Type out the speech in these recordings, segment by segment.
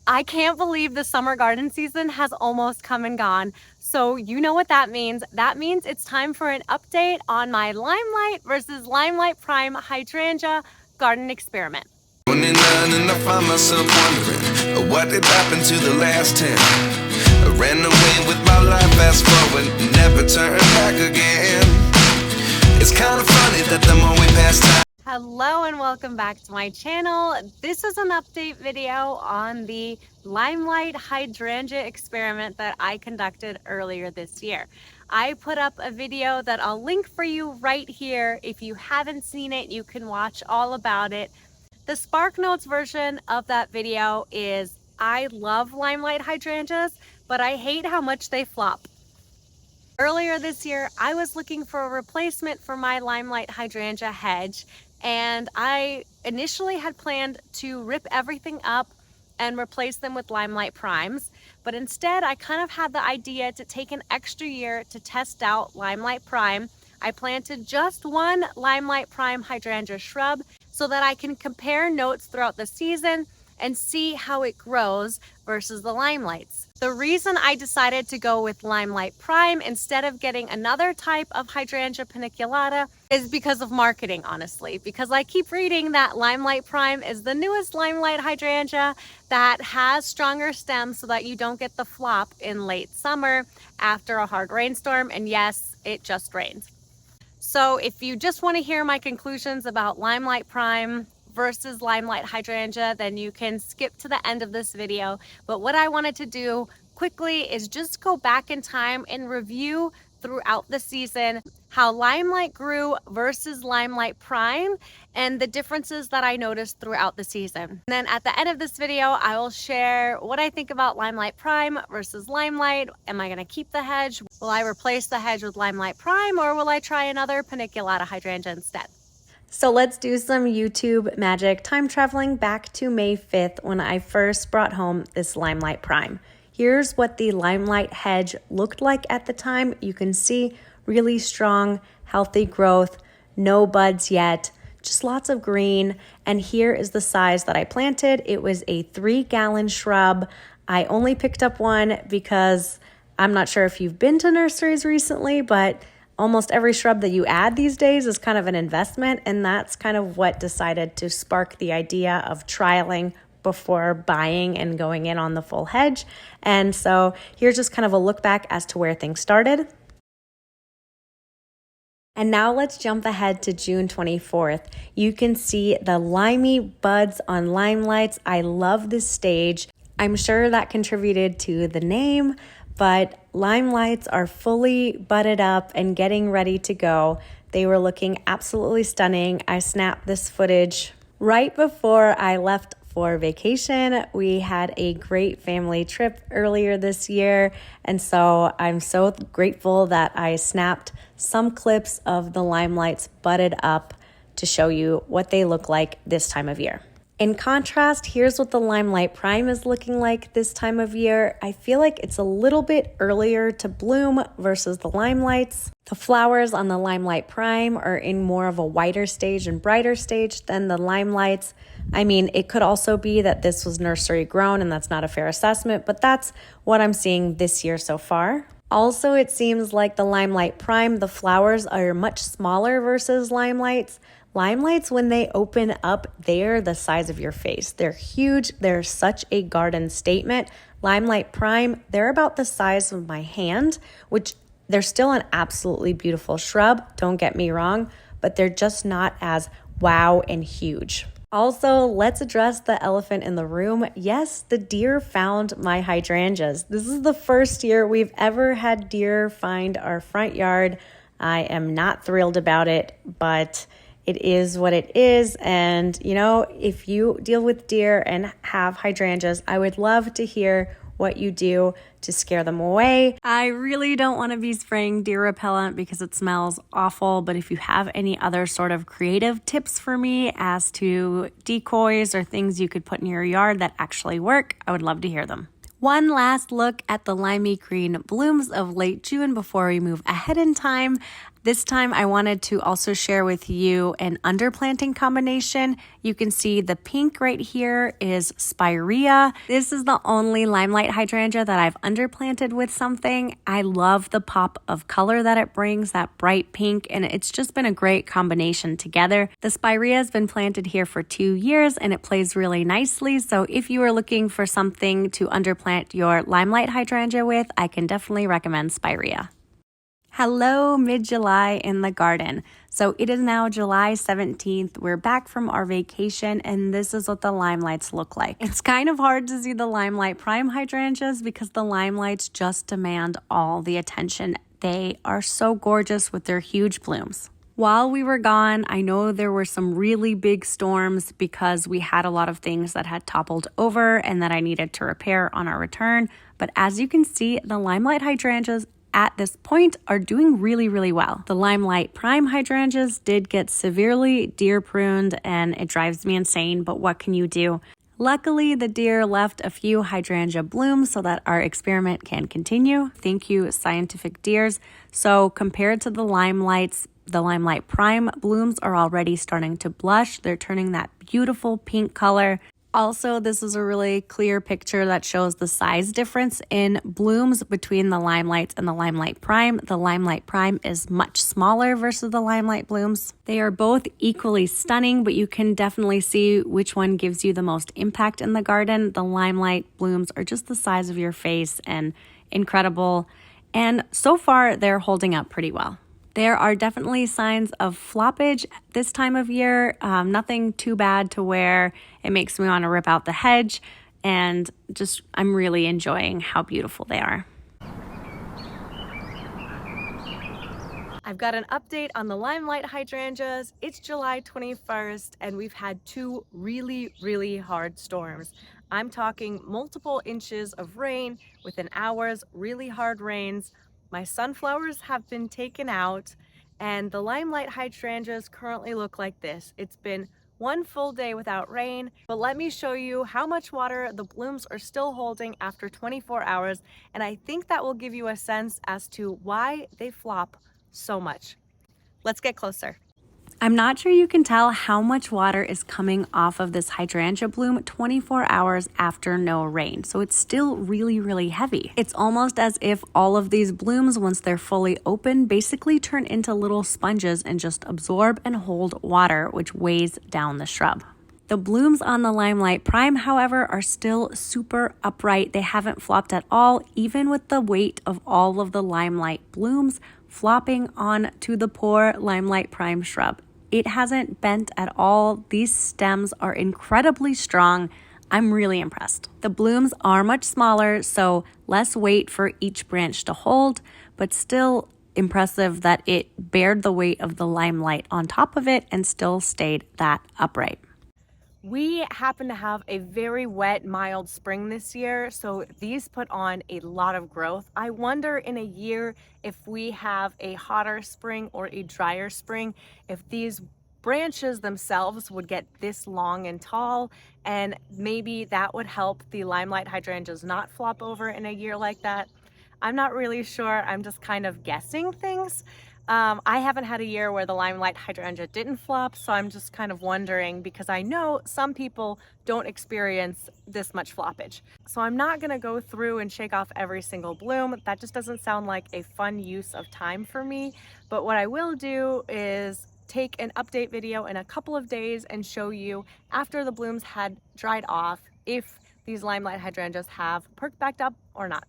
I can't believe the summer garden season has almost come and gone. So you know what that means. That means it's time for an update on my Limelight versus Limelight Prime Hydrangea garden experiment. 29 and I find myself wondering what did happen to the last 10. I ran away with my life, fast forward, never turn back again. It's kind of funny that the more we pass time. Hello and welcome back to my channel. This is an update video on the Limelight Hydrangea experiment that I conducted earlier this year. I put up a video that I'll link for you right here. If you haven't seen it, you can watch all about it. The Spark Notes version of that video is I love Limelight hydrangeas, but I hate how much they flop. Earlier this year, I was looking for a replacement for my Limelight hydrangea hedge, and I initially had planned to rip everything up and replace them with Limelight Primes, but instead I kind of had the idea to take an extra year to test out Limelight Prime. I planted just one Limelight Prime hydrangea shrub so that I can compare notes throughout the season and see how it grows versus the Limelights. The reason I decided to go with Limelight Prime instead of getting another type of Hydrangea paniculata is because of marketing, honestly. Because I keep reading that Limelight Prime is the newest Limelight hydrangea that has stronger stems so that you don't get the flop in late summer after a hard rainstorm. And yes, it just rained. So if you just want to hear my conclusions about Limelight Prime versus Limelight hydrangea, then you can skip to the end of this video. But what I wanted to do quickly is just go back in time and review throughout the season how Limelight grew versus Limelight Prime and the differences that I noticed throughout the season. And then at the end of this video, I will share what I think about Limelight Prime versus Limelight. Am I gonna keep the hedge? Will I replace the hedge with Limelight Prime, or will I try another paniculata hydrangea instead? So let's do some YouTube magic, time traveling back to May 5th when I first brought home this Limelight Prime. Here's what the Limelight hedge looked like at the time. You can see really strong, healthy growth, no buds yet, just lots of green. And here is the size that I planted. It was a 3-gallon shrub. I only picked up one because I'm not sure if you've been to nurseries recently, but almost every shrub that you add these days is kind of an investment, and that's kind of what decided to spark the idea of trialing before buying and going in on the full hedge. And so here's just kind of a look back as to where things started. And now let's jump ahead to June 24th. You can see the limey buds on Limelights. I love this stage. I'm sure that contributed to the name, but Limelights are fully budded up and getting ready to go. They were looking absolutely stunning. I snapped this footage right before I left for vacation. We had a great family trip earlier this year, and so I'm so grateful that I snapped some clips of the Limelights budded up to show you what they look like this time of year. In contrast, here's what the Limelight Prime is looking like this time of year. I feel like it's a little bit earlier to bloom versus the Limelights. The flowers on the Limelight Prime are in more of a whiter stage and brighter stage than the Limelights. I mean, it could also be that this was nursery grown and that's not a fair assessment, but that's what I'm seeing this year so far. Also, it seems like the Limelight Prime, the flowers are much smaller versus Limelights. Limelights, when they open up, they're the size of your face. They're huge. They're such a garden statement. Limelight Prime, they're about the size of my hand, which they're still an absolutely beautiful shrub, don't get me wrong, but they're just not as wow and huge. Also, let's address the elephant in the room. Yes, the deer found my hydrangeas. This is the first year we've ever had deer find our front yard. I am not thrilled about it, but it is what it is. And, you know, if you deal with deer and have hydrangeas, I would love to hear what you do to scare them away. I really don't want to be spraying deer repellent because it smells awful, but if you have any other sort of creative tips for me as to decoys or things you could put in your yard that actually work, I would love to hear them. One last look at the limey green blooms of late June before we move ahead in time. This time I wanted to also share with you an underplanting combination. You can see the pink right here is Spirea. This is the only Limelight hydrangea that I've underplanted with something. I love the pop of color that it brings, that bright pink, and it's just been a great combination together. The Spirea has been planted here for 2 years and it plays really nicely. So if you are looking for something to underplant your Limelight hydrangea with, I can definitely recommend Spirea. Hello, mid-July in the garden. So it is now July 17th. We're back from our vacation and this is what the Limelights look like. It's kind of hard to see the Limelight Prime hydrangeas because the Limelights just demand all the attention. They are so gorgeous with their huge blooms. While we were gone, I know there were some really big storms because we had a lot of things that had toppled over and that I needed to repair on our return. But as you can see, the Limelight hydrangeas at this point are doing really well. The Limelight Prime hydrangeas did get severely deer pruned and it drives me insane, but what can you do? Luckily, the deer left a few hydrangea blooms so that our experiment can continue. Thank you, scientific deers. So compared to the Limelights, the Limelight Prime blooms are already starting to blush. They're turning that beautiful pink color. Also, this is a really clear picture that shows the size difference in blooms between the Limelights and the Limelight Prime. The Limelight Prime is much smaller versus the Limelight blooms. They are both equally stunning, but you can definitely see which one gives you the most impact in the garden. The Limelight blooms are just the size of your face and incredible. And so far, they're holding up pretty well. There are definitely signs of floppage this time of year. Nothing too bad to where it makes me want to rip out the hedge. And just, I'm really enjoying how beautiful they are. I've got an update on the Limelight hydrangeas. It's July 21st and we've had 2 really hard storms. I'm talking multiple inches of rain within hours, really hard rains. My sunflowers have been taken out and the Limelight hydrangeas currently look like this. It's been 1 full day without rain, but let me show you how much water the blooms are still holding after 24 hours. And I think that will give you a sense as to why they flop so much. Let's get closer. I'm not sure you can tell how much water is coming off of this hydrangea bloom 24 hours after no rain. So it's still really heavy. It's almost as if all of these blooms, once they're fully open, basically turn into little sponges and just absorb and hold water, which weighs down the shrub. The blooms on the Limelight Prime, however, are still super upright. They haven't flopped at all, even with the weight of all of the Limelight blooms flopping onto the poor Limelight Prime shrub. It hasn't bent at all. These stems are incredibly strong. I'm really impressed. The blooms are much smaller, so less weight for each branch to hold, but still impressive that it bared the weight of the Limelight on top of it and still stayed that upright. We happen to have a very wet, mild spring this year, so these put on a lot of growth. I wonder in a year if we have a hotter spring or a drier spring, if these branches themselves would get this long and tall, and maybe that would help the Limelight hydrangeas not flop over in a year like that. I'm not really sure. I'm just kind of guessing things. I haven't had a year where the Limelight hydrangea didn't flop, so I'm just kind of wondering because I know some people don't experience this much floppage. So I'm not gonna go through and shake off every single bloom. That just doesn't sound like a fun use of time for me. But what I will do is take an update video in a couple of days and show you after the blooms had dried off if these Limelight hydrangeas have perked back up or not.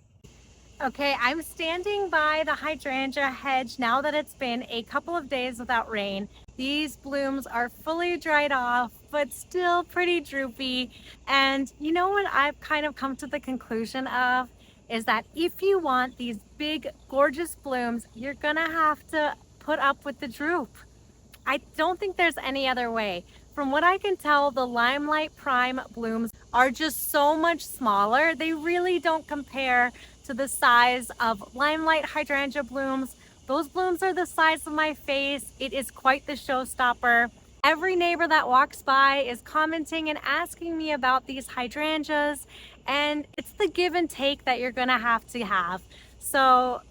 Okay, I'm standing by the hydrangea hedge now that it's been a couple of days without rain. These blooms are fully dried off, but still pretty droopy. And you know what I've kind of come to the conclusion of is that if you want these big, gorgeous blooms, you're gonna have to put up with the droop. I don't think there's any other way. From what I can tell, the Limelight Prime blooms are just so much smaller. They really don't compare to the size of Limelight hydrangea blooms. Those blooms are the size of my face. It is quite the showstopper. Every neighbor that walks by is commenting and asking me about these hydrangeas, and it's the give and take that you're gonna have to have. So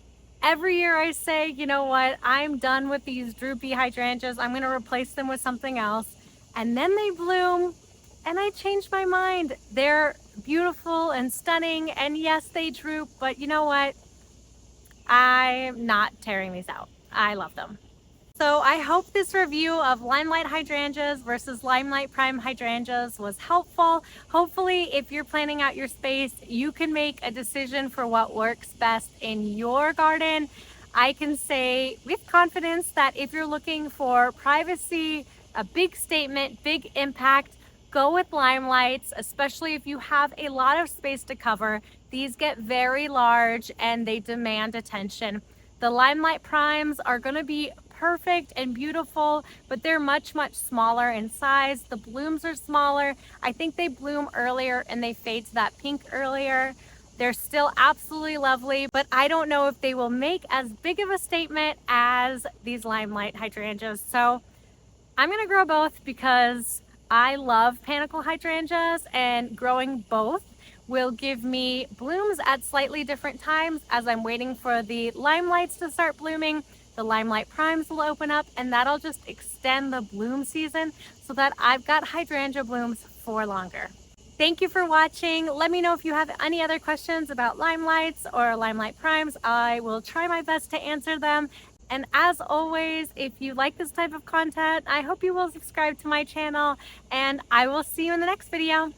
Every year I say, you know what, I'm done with these droopy hydrangeas. I'm gonna replace them with something else. And then they bloom and I change my mind. They're beautiful and stunning, and yes, they droop, but you know what? I'm not tearing these out. I love them. So I hope this review of Limelight hydrangeas versus Limelight Prime hydrangeas was helpful. Hopefully, if you're planning out your space, you can make a decision for what works best in your garden. I can say with confidence that if you're looking for privacy, a big statement, big impact, go with Limelights, especially if you have a lot of space to cover. These get very large and they demand attention. The Limelight Primes are going to be perfect and beautiful, but they're much, much smaller in size. The blooms are smaller. I think they bloom earlier and they fade to that pink earlier. They're still absolutely lovely, but I don't know if they will make as big of a statement as these Limelight hydrangeas. So I'm gonna grow both because I love panicle hydrangeas, and growing both will give me blooms at slightly different times. As I'm waiting for the Limelights to start blooming, the Limelight Primes will open up, and that'll just extend the bloom season so that I've got hydrangea blooms for longer. Thank you for watching. Let me know if you have any other questions about Limelights or Limelight Primes. I will try my best to answer them. And as always, if you like this type of content, I hope you will subscribe to my channel, and I will see you in the next video.